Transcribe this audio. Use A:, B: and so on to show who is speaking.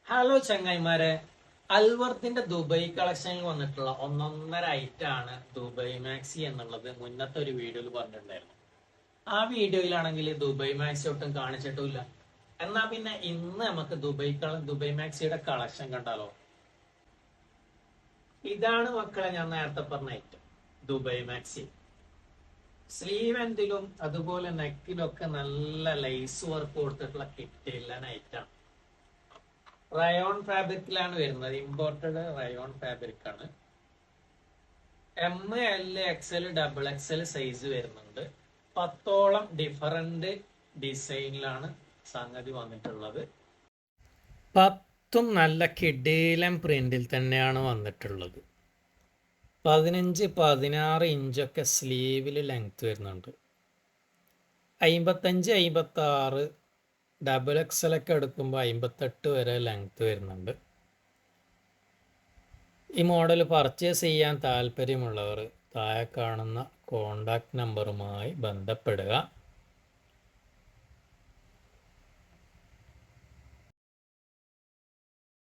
A: Hello ചങ്ങായിമാരെ, അൽവർത്തിന്റെ Dubai കളക്ഷനിൽ വന്നിട്ടുള്ള ഒന്നൊന്നര ഐറ്റം ആണ് ദുബായ് മാക്സി എന്നുള്ളത് മുന്നത്തെ ഒരു വീഡിയോയിൽ പറഞ്ഞിട്ടുണ്ടായിരുന്നു. ആ വീഡിയോയിലാണെങ്കിൽ ദുബായ് മാക്സി ഒട്ടും കാണിച്ചിട്ടില്ല. എന്നാ പിന്നെ ഇന്ന് നമുക്ക് ദുബായ് മാക്സിയുടെ കളക്ഷൻ കണ്ടാലോ. ഇതാണ് മക്കളെ ഞാൻ നേരത്തെ പറഞ്ഞ ഐറ്റം ദുബായ് മാക്സി. സ്ലീവ് എന്തിലും അതുപോലെ നെക്കിലൊക്കെ നല്ല ലൈസ് വർക്ക് കൊടുത്തിട്ടുള്ള കിട്ടില്ല ഐറ്റാണ്. റയോൺ ഫാബ്രിക്കിലാണ് വരുന്നത്. ഇമ്പോർട്ടഡ് റയോൺ ഫാബ്രിക് ആണ്. M, L, XL, double XL size വരുന്നുണ്ട്. 10ഓളം ഡിഫറന്റ് ഡിസൈനിലാണ് സംഗതി വന്നിട്ടുള്ളത്. 10ഉം നല്ല കിടീലം പ്രിന്റിൽ തന്നെയാണ് വന്നിട്ടുള്ളത്. 15-16 ഇഞ്ചൊക്കെ സ്ലീവിൽ ലെങ്ത് വരുന്നുണ്ട്. 55, 56 ഡബിൾ എക്സലൊക്കെ എടുക്കുമ്പോൾ 58 വരെ ലെങ്ത് വരുന്നുണ്ട്. ഈ മോഡൽ പർച്ചേസ് ചെയ്യാൻ താല്പര്യമുള്ളവർ താഴെ കാണുന്ന കോണ്ടാക്ട് നമ്പറുമായി ബന്ധപ്പെടുക.